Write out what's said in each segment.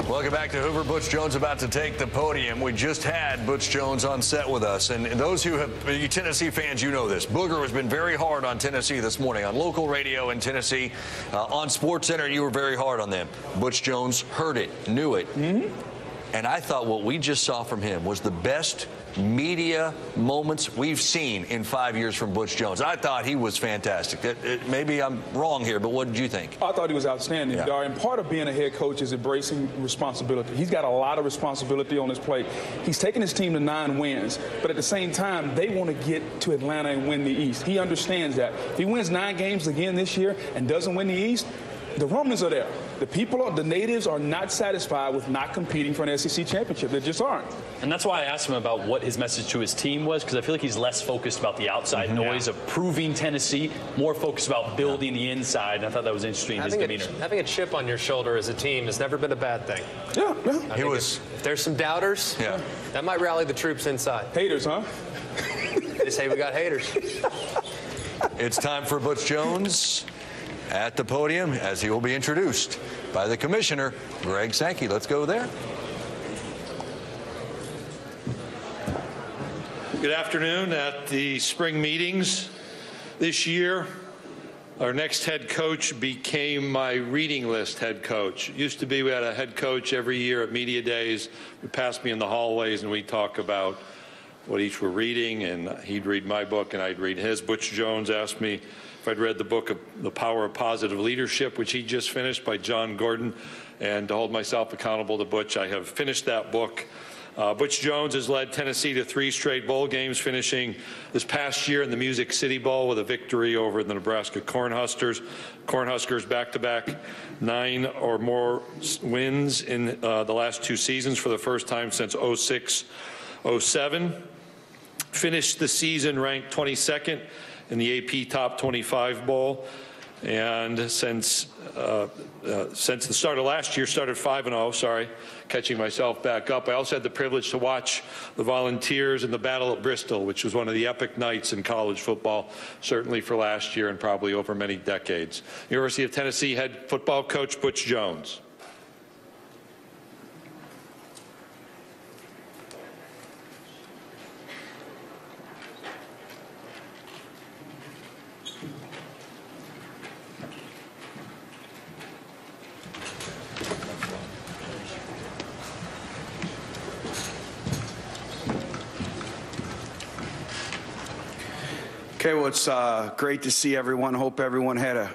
Welcome back to Hoover. Butch Jones about to take the podium. We just had Butch Jones on set with us. And those who have, you Tennessee fans, you know this. Booger has been very hard on Tennessee this morning on local radio in Tennessee. On SportsCenter, you were very hard on them. Butch Jones heard it, knew it. And I thought what we just saw from him was the best media moments we've seen in 5 years from Butch Jones. I thought he was fantastic. Maybe I'm wrong here, but what did you think? I thought he was outstanding, Dar. And part of being a head coach is embracing responsibility. He's got a lot of responsibility on his plate. He's taken his team to 9 wins, but at the same time, they want to get to Atlanta and win the East. He understands that. If he wins 9 games again this year and doesn't win the East, the rumors are there. The people, the natives are not satisfied with not competing for an SEC championship. They just aren't. And that's why I asked him about what his message to his team was, because I feel like he's less focused about the outside noise of proving Tennessee, more focused about building the inside. And I thought that was interesting, his demeanor. Having a chip on your shoulder as a team has never been a bad thing. Yeah. If there's some doubters, that might rally the troops inside. Haters, huh? They say we got haters. It's time for Butch Jones at the podium as he will be introduced by the commissioner, Greg Sankey. Let's go there. Good afternoon. At the spring meetings this year, our next head coach became my reading list head coach. It used to be we had a head coach every year at media days. Would pass me in the hallways and we'd talk about what each were reading, and he'd read my book and I'd read his. Butch Jones asked me if I'd read the book of The Power of Positive Leadership, which he just finished, by John Gordon, and to hold myself accountable to Butch, I have finished that book. Butch Jones has led Tennessee to 3 straight bowl games, finishing this past year in the Music City Bowl with a victory over the Nebraska Cornhuskers back-to-back 9 or more wins in the last 2 seasons for the first time since 06-07. Finished the season ranked 22nd in the AP Top 25 Bowl, and since the start of last year, started 5-0. Sorry, catching myself back up. I also had the privilege to watch the Volunteers in the Battle at Bristol, which was one of the epic nights in college football, certainly for last year and probably over many decades. University of Tennessee head football coach Butch Jones. Okay, well, it's great to see everyone. Hope everyone had a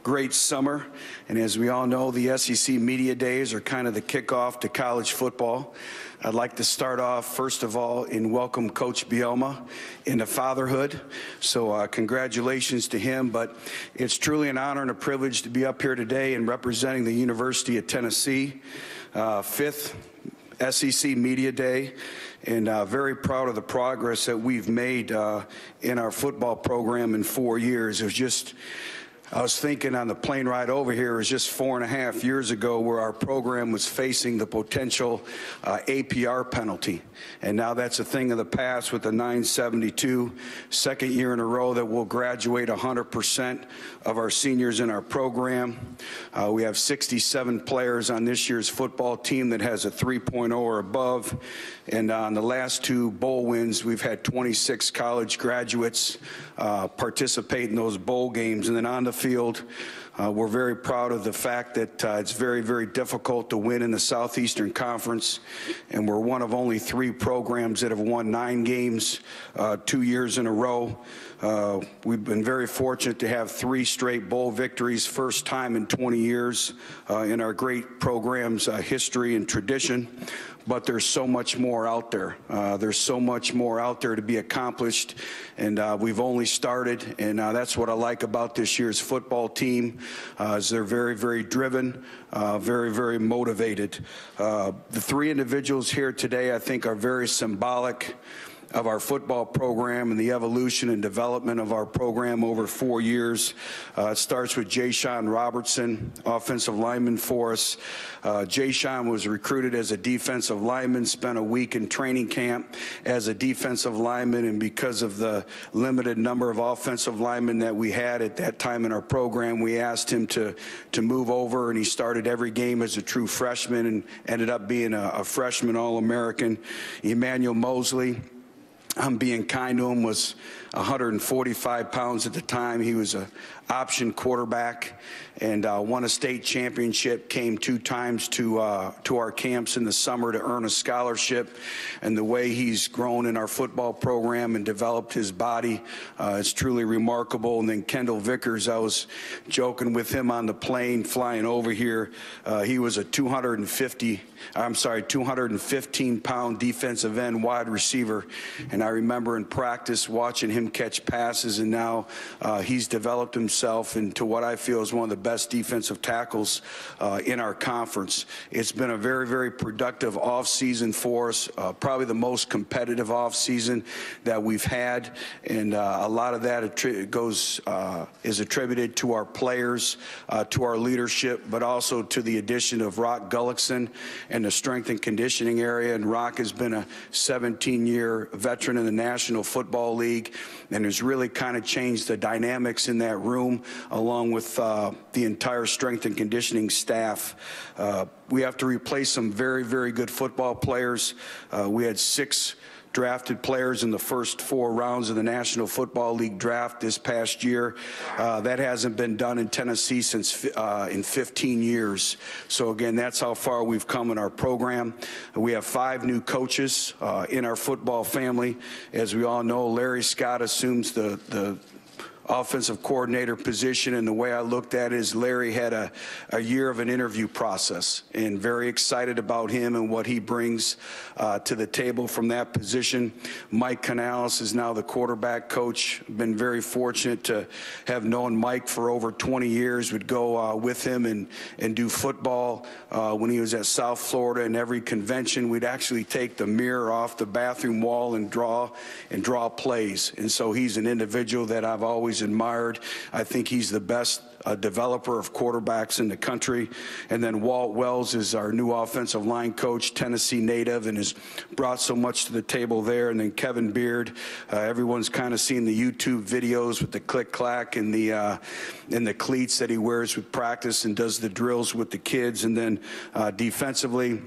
great summer. And as we all know, the SEC Media Days are kind of the kickoff to college football. I'd like to start off, first of all, and welcome Coach Bielema into fatherhood. So congratulations to him. But it's truly an honor and a privilege to be up here today and representing the University of Tennessee, 5th SEC Media Day, and very proud of the progress that we've made in our football program in 4 years. It was just, I was thinking on the plane ride over here, it was just 4.5 years ago where our program was facing the potential APR penalty. And now that's a thing of the past with the 972, second year in a row that we'll graduate 100% of our seniors in our program. We have 67 players on this year's football team that has a 3.0 or above. And on the last 2 bowl wins, we've had 26 college graduates participate in those bowl games. And then on the field, we're very proud of the fact that it's very, very difficult to win in the Southeastern Conference, and we're one of only 3 programs that have won 9 games 2 years in a row. We've been very fortunate to have 3 straight bowl victories, first time in 20 years in our great program's history and tradition. But there's so much more out there. There's so much more out there to be accomplished, and we've only started, and that's what I like about this year's football team, is they're very, very driven, very, very motivated. The 3 individuals here today, I think, are very symbolic of our football program and the evolution and development of our program over 4 years. It starts with Jayshon Robertson, offensive lineman for us. Jayshon was recruited as a defensive lineman, spent a week in training camp as a defensive lineman, and because of the limited number of offensive linemen that we had at that time in our program, we asked him to move over, and he started every game as a true freshman and ended up being a freshman All-American. Emmanuel Mosley, I'm being kind to him, was 145 pounds at the time. He was an option quarterback and won a state championship, came 2 times to our camps in the summer to earn a scholarship. And the way he's grown in our football program and developed his body is truly remarkable. And then Kendall Vickers, I was joking with him on the plane flying over here. He was a 215-pound defensive end wide receiver. And I remember in practice watching him catch passes, and now he's developed himself into what I feel is one of the best defensive tackles in our conference. It's been a very, very productive offseason for us, probably the most competitive offseason that we've had, and a lot of that is attributed to our players, to our leadership, but also to the addition of Rock Gullickson in the strength and conditioning area. And Rock has been a 17-year veteran in the National Football League and has really kind of changed the dynamics in that room, along with the entire strength and conditioning staff. We have to replace some very, very good football players. We had 6 drafted players in the first 4 rounds of the National Football League draft this past year. That hasn't been done in Tennessee since in 15 years. So again, that's how far we've come in our program. We have 5 new coaches in our football family. As we all know, Larry Scott assumes the offensive coordinator position, and the way I looked at it is Larry had a year of an interview process, and very excited about him and what he brings to the table from that position. Mike Canales is now the quarterback coach. Been very fortunate to have known Mike for over 20 years. Would go with him and do football when he was at South Florida. In every convention, we'd actually take the mirror off the bathroom wall and draw plays. And so he's an individual that I've always admired. I think he's the best developer of quarterbacks in the country. And then Walt Wells is our new offensive line coach, Tennessee native, and has brought so much to the table there. And then Kevin Beard, everyone's kind of seen the YouTube videos with the click-clack and the cleats that he wears with practice and does the drills with the kids. And then defensively,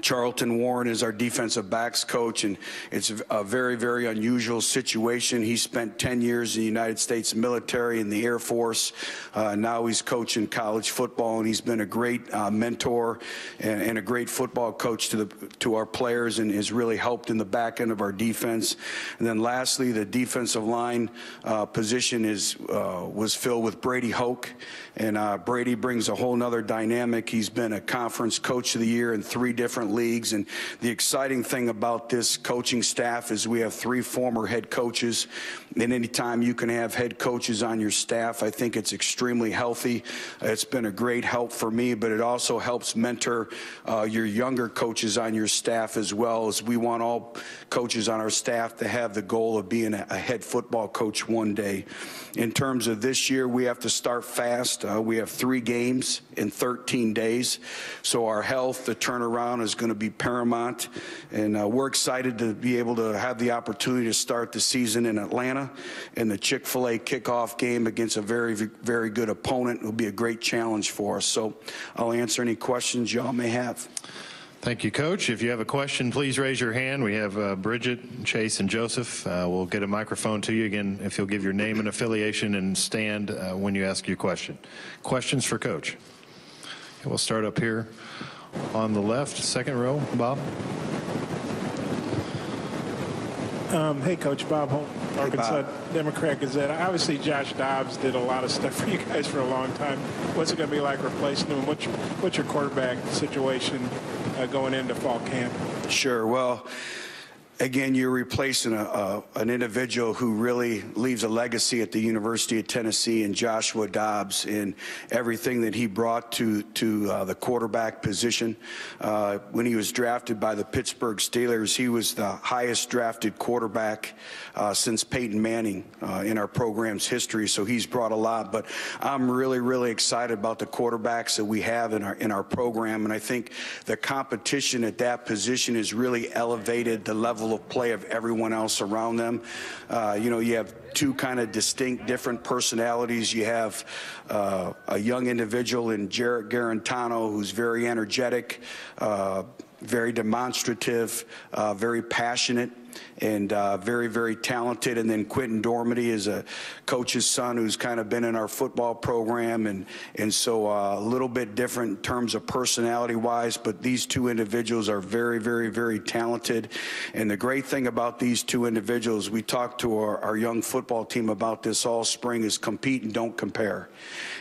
Charlton Warren is our defensive backs coach, and it's a very, very unusual situation. He spent 10 years in the United States military in the Air Force. Now he's coaching college football, and he's been a great mentor and a great football coach to our players, and has really helped in the back end of our defense. And then lastly, the defensive line position was filled with Brady Hoke, and Brady brings a whole nother dynamic. He's been a conference coach of the year in 3 different leagues, and the exciting thing about this coaching staff is we have 3 former head coaches, and anytime you can have head coaches on your staff, I think it's extremely healthy. It's been a great help for me, but it also helps mentor your younger coaches on your staff, as well as we want all coaches on our staff to have the goal of being a head football coach one day. In terms of this year, we have to start fast. We have 3 games in 13 days, so our health, the turnaround is going to be paramount, and we're excited to be able to have the opportunity to start the season in Atlanta in the Chick-fil-A kickoff game against a very, very good opponent. It will be a great challenge for us. So I'll answer any questions y'all may have. Thank you, Coach. If you have a question, please raise your hand. We have Bridget, Chase, and Joseph. We'll get a microphone to you. Again, if you'll give your name and affiliation and stand when you ask your question. Questions for Coach? Okay, we'll start up here on the left, second row. Bob? Hey, Coach. Bob Holt, Arkansas Democrat Gazette. Obviously, Josh Dobbs did a lot of stuff for you guys for a long time. What's it going to be like replacing him? What's your quarterback situation going into fall camp? Sure. Well, Again, you're replacing an individual who really leaves a legacy at the University of Tennessee, and Joshua Dobbs, and everything that he brought to the quarterback position. When he was drafted by the Pittsburgh Steelers, he was the highest drafted quarterback since Peyton Manning in our program's history. So he's brought a lot. But I'm really, really excited about the quarterbacks that we have in our program, and I think the competition at that position has really elevated the level of play of everyone else around them. You know, you have two kind of distinct different personalities. You have a young individual in Jarrett Garantano who's very energetic, very demonstrative, very passionate, and very, very talented. And then Quentin Dormady is a coach's son who's kind of been in our football program, and so a little bit different in terms of personality-wise, but these two individuals are very, very, very talented. And the great thing about these two individuals, we talked to our young football team about this all spring, is compete and don't compare.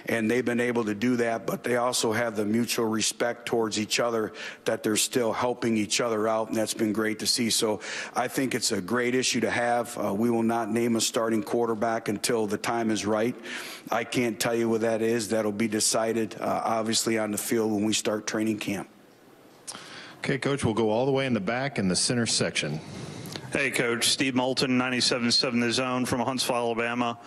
And they've been able to do that, but they also have the mutual respect towards each other, that they're still helping each other out, and that's been great to see. So I think it's a great issue to have. We will not name a starting quarterback until the time is right. I can't tell you what that is. That'll be decided, obviously, on the field when we start training camp. Okay, Coach, we'll go all the way in the back in the center section. Hey, Coach. Steve Moulton, 97.7 The Zone from Huntsville, Alabama.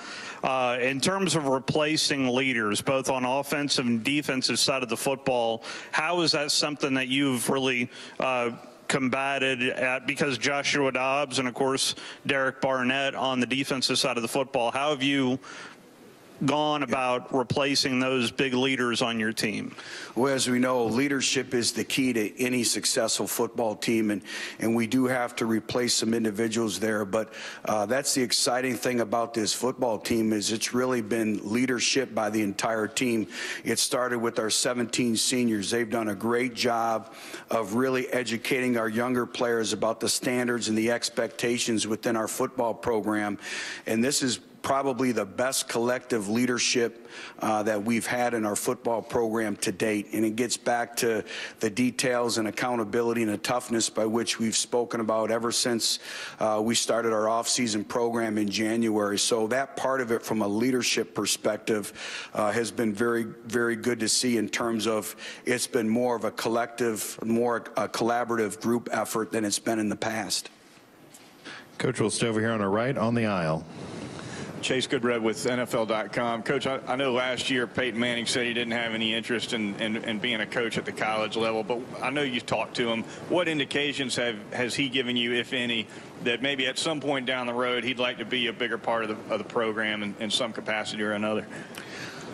In terms of replacing leaders, both on offensive and defensive side of the football, how is that something that you've really combated at? Because Joshua Dobbs and, of course, Derek Barnett on the defensive side of the football, how have you gone about replacing those big leaders on your team? Well, as we know, leadership is the key to any successful football team, and we do have to replace some individuals there. But that's the exciting thing about this football team, is it's really been leadership by the entire team. It started with our 17 seniors. They've done a great job of really educating our younger players about the standards and the expectations within our football program. And this is probably the best collective leadership that we've had in our football program to date. And it gets back to the details and accountability and the toughness by which we've spoken about ever since we started our off-season program in January. So that part of it from a leadership perspective has been very, very good to see, in terms of it's been more of a collective, more a collaborative group effort than it's been in the past. Coach, we'll stay over here on our right on the aisle. Chase Goodred with NFL.com. Coach, I know last year Peyton Manning said he didn't have any interest in being a coach at the college level, but I know you talked to him. What indications has he given you, if any, that maybe at some point down the road he'd like to be a bigger part of the program in some capacity or another?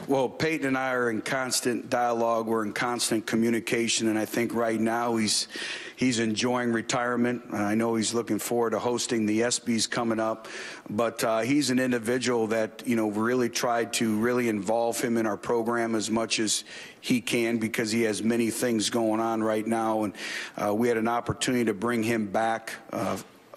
Well, Peyton and I are in constant dialogue. We're in constant communication, and I think right now he's enjoying retirement. I know he's looking forward to hosting the ESPYs coming up, but he's an individual that, you know, really tried to really involve him in our program as much as he can, because he has many things going on right now. And we had an opportunity to bring him back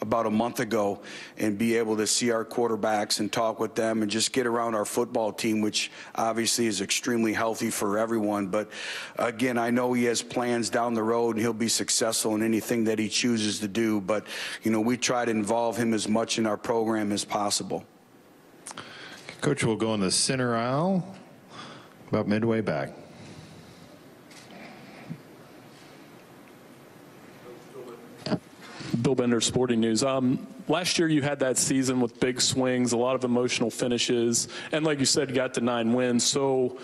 about a month ago and be able to see our quarterbacks and talk with them and just get around our football team, which obviously is extremely healthy for everyone. But again, I know he has plans down the road and he'll be successful in anything that he chooses to do. But, you know, we try to involve him as much in our program as possible. Coach, we'll go in the center aisle, about midway back. Bill Bender, Sporting News. Last year you had that season with big swings, a lot of emotional finishes, and like you said, got to 9 wins. So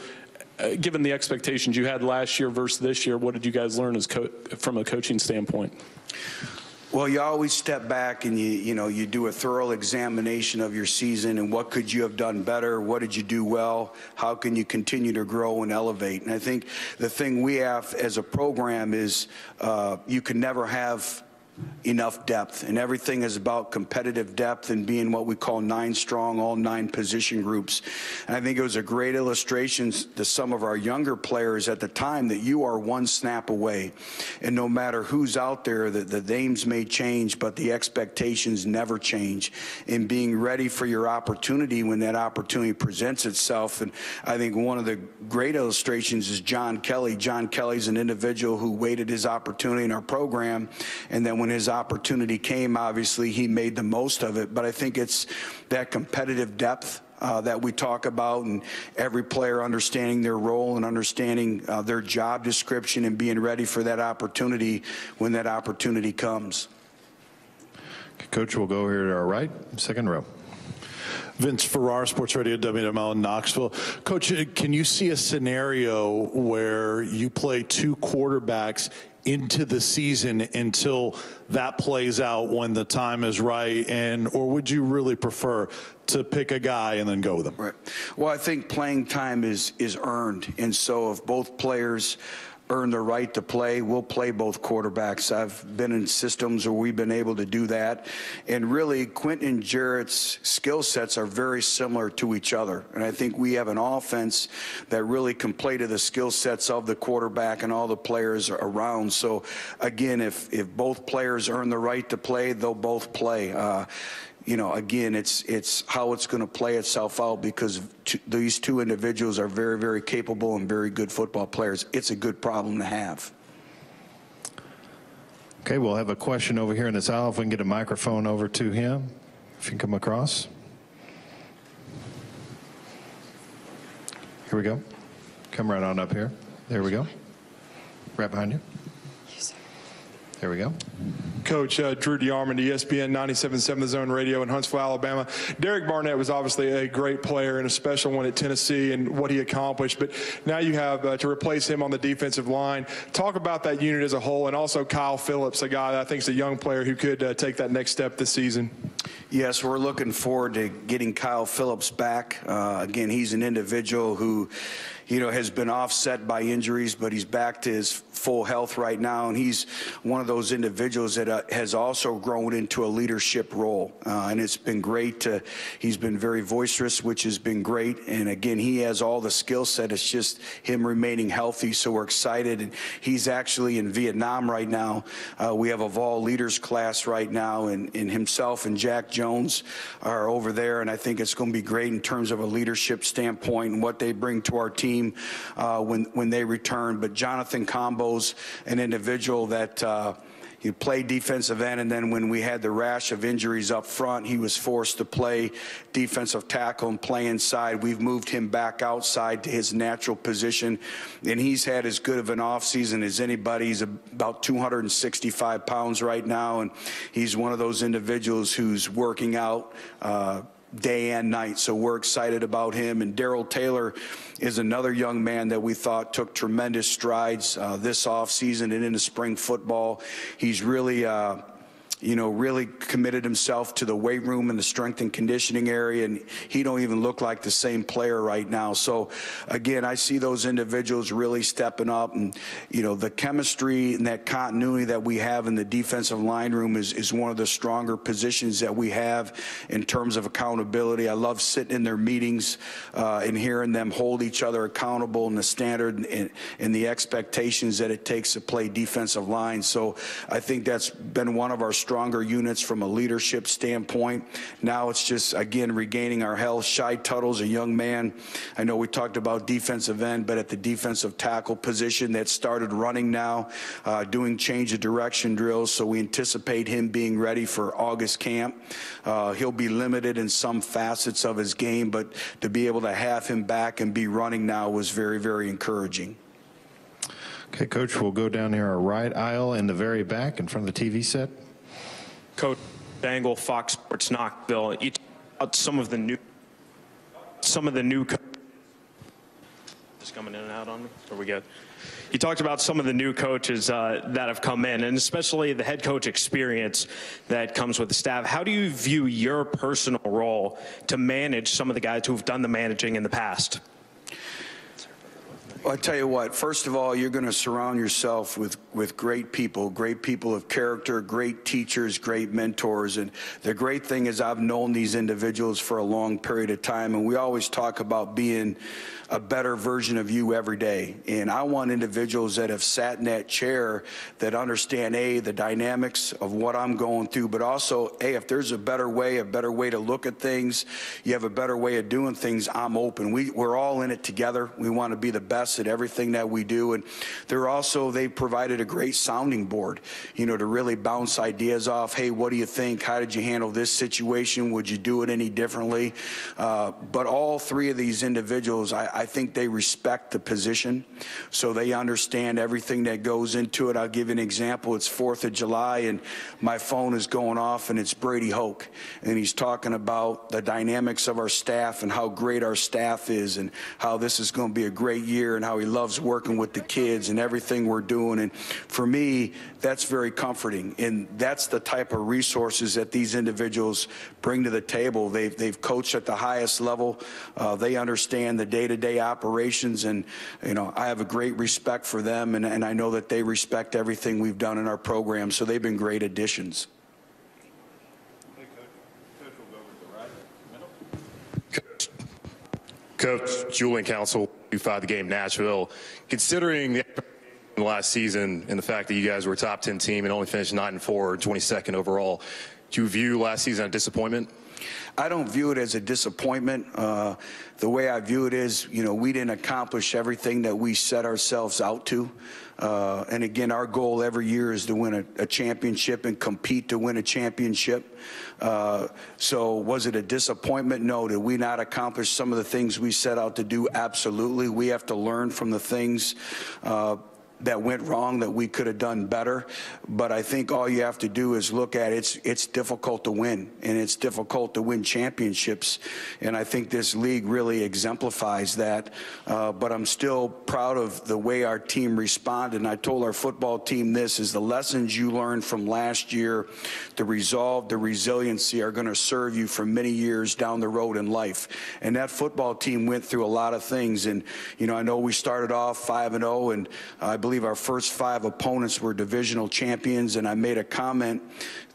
given the expectations you had last year versus this year, what did you guys learn as from a coaching standpoint? Well, you always step back and you do a thorough examination of your season and what could you have done better, what did you do well, how can you continue to grow and elevate. And I think the thing we have as a program is you can never have enough depth, and everything is about competitive depth and being what we call 9 strong, all 9 position groups. And I think it was a great illustration to some of our younger players at the time that you are 1 snap away, and no matter who's out there, the names may change, but the expectations never change, and being ready for your opportunity when that opportunity presents itself. And I think one of the great illustrations is John Kelly. John Kelly's an individual who waited his opportunity in our program, and then when his opportunity came, obviously he made the most of it. But I think it's that competitive depth that we talk about, and every player understanding their role and understanding their job description and being ready for that opportunity when that opportunity comes. Coach, we'll go here to our right, second row. Vince Farrar, Sports Radio WML in Knoxville. Coach, can you see a scenario where you play two quarterbacks into the season until that plays out when the time is right, or would you really prefer to pick a guy and then go with him? Right. Well, I think playing time is earned, and so if both players earn the right to play, we'll play both quarterbacks. I've been in systems where we've been able to do that, and really Quentin and Jarrett's skill sets are very similar to each other, and I think we have an offense that really can play to the skill sets of the quarterback and all the players around. So again, if both players earn the right to play, they'll both play. You know, again, it's how it's going to play itself out, because these two individuals are very, very capable and very good football players. It's a good problem to have. Okay, we'll have a question over here in this aisle. If we can get a microphone over to him, if you can come across. Here we go. Come right on up here. There we go. Right behind you. There we go. Coach, Drew DeArmond, ESPN 97.7 The Zone Radio in Huntsville, Alabama. Derek Barnett was obviously a great player and a special one at Tennessee and what he accomplished, but now you have to replace him on the defensive line. Talk about that unit as a whole, and also Kyle Phillips, a guy that I think is a young player who could take that next step this season. Yes, we're looking forward to getting Kyle Phillips back. Again, he's an individual who, you know, has been offset by injuries, but he's back to his full health right now, and he's one of those individuals that has also grown into a leadership role, and it's been great. He's been very boisterous, which has been great, and again, he has all the skill set. It's just him remaining healthy, so we're excited. And he's actually in Vietnam right now. We have a Vol Leaders class right now, and himself and Jack Jones are over there, and I think it's going to be great in terms of a leadership standpoint and what they bring to our team when they return. But Jonathan Combo's an individual that he played defensive end, and then when we had the rash of injuries up front, he was forced to play defensive tackle and play inside. We've moved him back outside to his natural position, and he's had as good of an offseason as anybody. He's about 265 pounds right now, and he's one of those individuals who's working out day and night, so we're excited about him. And Darrell Taylor is another young man that we thought took tremendous strides this offseason and into spring football. He's really really committed himself to the weight room and the strength and conditioning area, and he don't even look like the same player right now. So again, I see those individuals really stepping up, and the chemistry and that continuity that we have in the defensive line room is one of the stronger positions that we have in terms of accountability. I love sitting in their meetings and hearing them hold each other accountable and the standard and the expectations that it takes to play defensive line. So I think that's been one of our stronger units from a leadership standpoint. Now it's just, again, regaining our health. Shai Tuttle's a young man. I know we talked about defensive end, but at the defensive tackle position that started running now, doing change of direction drills, so we anticipate him being ready for August camp. He'll be limited in some facets of his game, but to be able to have him back and be running now was very, very encouraging. Okay, Coach, we'll go down here our right aisle in the very back in front of the TV set. Coach Dangle, Fox Sports Knoxville. You talked about some of the new just coming in and out on me. Are we good? You talked about some of the new coaches that have come in, and especially the head coach experience that comes with the staff. How do you view your personal role to manage some of the guys who've done the managing in the past? Well, I tell you what, first of all, you're going to surround yourself with great people of character, great teachers, great mentors. And the great thing is I've known these individuals for a long period of time, and we always talk about being a better version of you every day. And I want individuals that have sat in that chair that understand, A, the dynamics of what I'm going through, but also, A, if there's a better way to look at things, you have a better way of doing things, I'm open. We're all in it together. We want to be the best best at everything that we do. And they provided a great sounding board, you know, to really bounce ideas off. Hey, what do you think? How did you handle this situation? Would you do it any differently? But all three of these individuals, I think they respect the position, so they understand everything that goes into it. I'll give you an example. It's 4th of July, and my phone is going off, and it's Brady Hoke, and he's talking about the dynamics of our staff and how great our staff is and how this is going to be a great year and how he loves working with the kids and everything we're doing. And for me, that's very comforting, and that's the type of resources that these individuals bring to the table. They've coached at the highest level. They understand the day-to-day operations, and you know, I have a great respect for them, and I know that they respect everything we've done in our program, so they've been great additions. Coach, Julian Council, you fired the game Nashville. Considering the last season and the fact that you guys were a top 10 team and only finished 9-4, 22nd overall, do you view last season as a disappointment? I don't view it as a disappointment. The way I view it is, you know, we didn't accomplish everything that we set ourselves out to. And again, our goal every year is to win a championship and compete to win a championship. So was it a disappointment? No. Did we not accomplish some of the things we set out to do? Absolutely. We have to learn from the things that went wrong that we could have done better. But I think all you have to do is look at it's difficult to win, and it's difficult to win championships. And I think this league really exemplifies that. But I'm still proud of the way our team responded. And I told our football team this is the lessons you learned from last year, the resolve, the resiliency are going to serve you for many years down the road in life. And that football team went through a lot of things. And, you know, I know we started off 5-0, and I believe our first 5 opponents were divisional champions, and I made a comment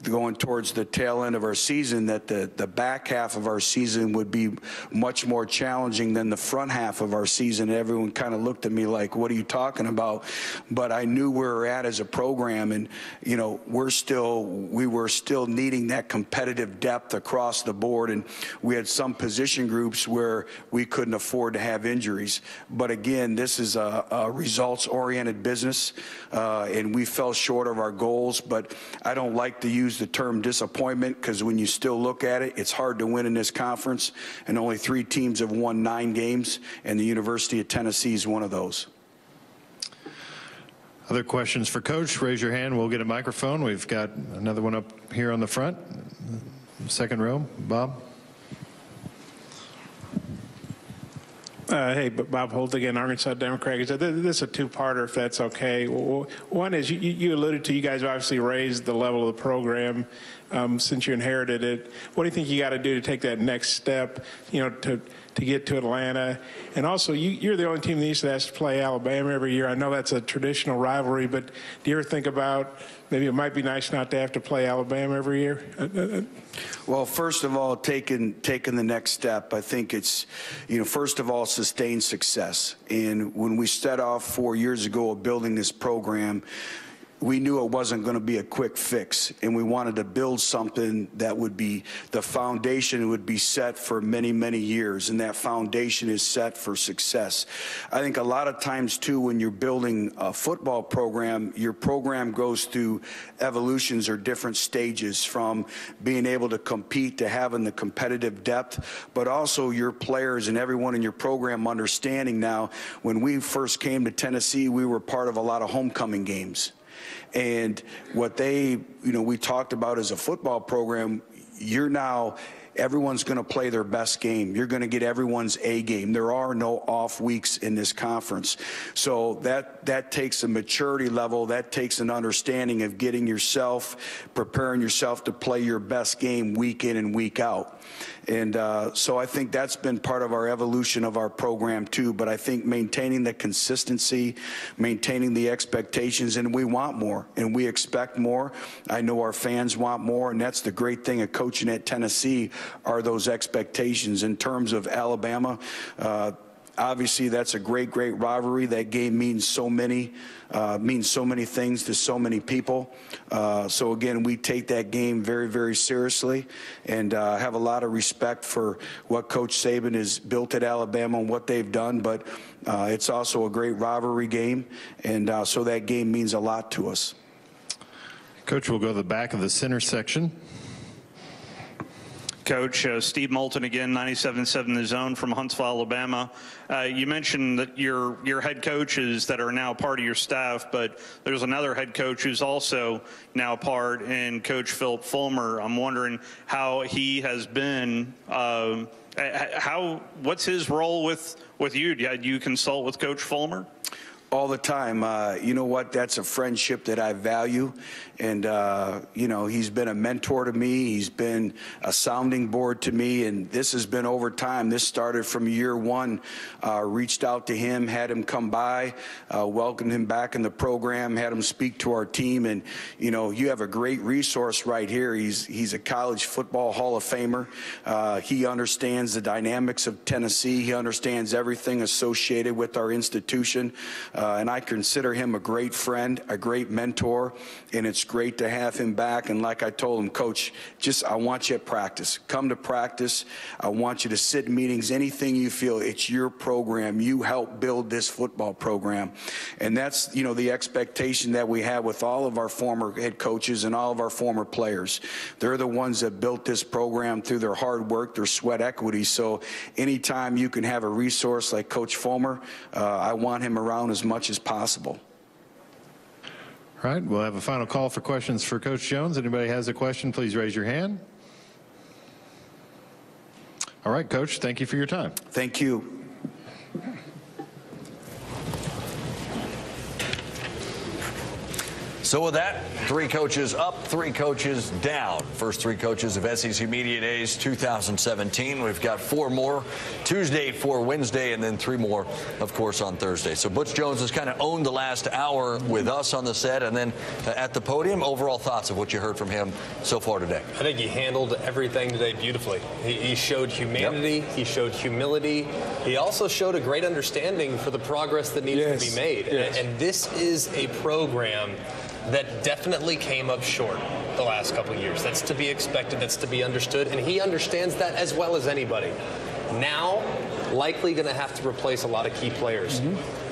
going towards the tail end of our season that the back half of our season would be much more challenging than the front half of our season. Everyone kind of looked at me like, what are you talking about? But I knew where we're at as a program, and you know, we were still needing that competitive depth across the board, and we had some position groups where we couldn't afford to have injuries. But again, this is a results-oriented business, and we fell short of our goals. But I don't like to use the term disappointment, because when you still look at it, it's hard to win in this conference, and only 3 teams have won 9 games, and the University of Tennessee is one of those. Other questions for Coach? Raise your hand. We'll get a microphone. We've got another one up here on the front, second row. Bob. Hey, Bob Holt again, Arkansas Democrat. This is a two-parter, if that's okay. One is you alluded to, you guys obviously raised the level of the program since you inherited it. What do you think you got to do to take that next step, you know, to get to Atlanta? And also, you're the only team in the East that has to play Alabama every year. I know that's a traditional rivalry, but do you ever think about maybe it might be nice not to have to play Alabama every year? Well, first of all, taking the next step, I think it's, you know, first of all, sustained success. And when we set off 4 years ago of building this program, we knew it wasn't going to be a quick fix, and we wanted to build something that would be, the foundation would be set for many, many years, and that foundation is set for success. I think a lot of times, too, when you're building a football program, your program goes through evolutions or different stages, from being able to compete to having the competitive depth, but also your players and everyone in your program understanding now, when we first came to Tennessee, we were part of a lot of homecoming games. And what we talked about as a football program, everyone's going to play their best game. You're going to get everyone's A game. There are no off weeks in this conference. So that takes a maturity level. That takes an understanding of preparing yourself to play your best game week in and week out. And so I think that's been part of our evolution of our program too. But I think maintaining the consistency, maintaining the expectations, and we want more and we expect more. I know our fans want more, and that's the great thing of coaching at Tennessee, are those expectations. In terms of Alabama, Obviously, that's a great rivalry. That game means so many things to so many people. So again, we take that game very seriously, and have a lot of respect for what Coach Saban has built at Alabama and what they've done. But it's also a great rivalry game, and so that game means a lot to us. Coach, we'll go to the back of the center section. Coach, Steve Moulton again, 97.7 The Zone from Huntsville, Alabama. You mentioned that your head coaches that are now part of your staff, but there's another head coach who's also now part, in Coach Philip Fulmer. I'm wondering how he has been. What's his role with you? Do you consult with Coach Fulmer? All the time. You know what? That's a friendship that I value. And, you know, he's been a mentor to me. He's been a sounding board to me. And this has been over time. This started from year one. Reached out to him, had him come by, welcomed him back in the program, had him speak to our team. And, you know, you have a great resource right here. He's a college football Hall of Famer. He understands the dynamics of Tennessee. He understands everything associated with our institution. And I consider him a great friend, a great mentor, and it's great to have him back. And like I told him, Coach, I want you at practice. Come to practice. I want you to sit in meetings, anything you feel. It's your program. You help build this football program. And that's, you know, the expectation that we have with all of our former head coaches and all of our former players. They're the ones that built this program through their hard work, their sweat equity. So anytime you can have a resource like Coach Fulmer, I want him around as much as possible. All right, we'll have a final call for questions for Coach Jones. Anybody has a question, please raise your hand. All right, Coach, thank you for your time. Thank you. So with that, 3 coaches up, 3 coaches down. First 3 coaches of SEC Media Days 2017. We've got 4 more Tuesday, 4 Wednesday, and then 3 more, of course, on Thursday. So Butch Jones has kind of owned the last hour with us on the set and then at the podium. Overall thoughts of what you heard from him so far today? I think he handled everything today beautifully. He showed humanity. Yep. He showed humility. He also showed a great understanding for the progress that needs to be made. Yes. And this is a program that definitely came up short the last couple of years. That's to be expected. That's to be understood. And he understands that as well as anybody. Now, likely going to have to replace a lot of key players.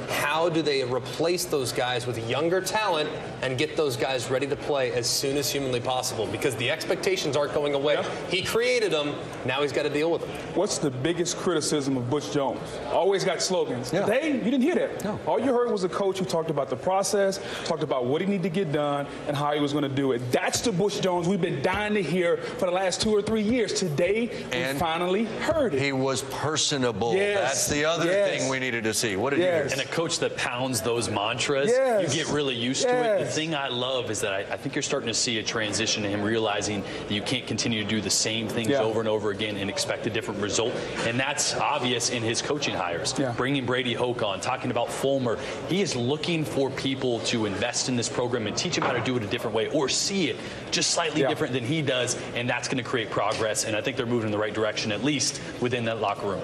How do they replace those guys with younger talent and get those guys ready to play as soon as humanly possible? Because the expectations aren't going away. Yeah. He created them. Now he's got to deal with them. What's the biggest criticism of Butch Jones? Always got slogans. Yeah. Today, you didn't hear that. No. All you heard was a coach who talked about the process, talked about what he needed to get done, and how he was going to do it. That's the Butch Jones we've been dying to hear for the last 2 or 3 years. Today, we finally heard it. He was personable. Yes. That's the other thing we needed to see. What did you hear? And a coach that pounds those mantras, you get really used to it. The thing I love is that I think you're starting to see a transition to him realizing that you can't continue to do the same things over and over again and expect a different result. And that's obvious in his coaching hires. Bringing Brady Hoke on, talking about Fulmer. He is looking for people to invest in this program and teach him how to do it a different way or see it just slightly different than he does. And that's going to create progress. And I think they're moving in the right direction, at least within that locker room.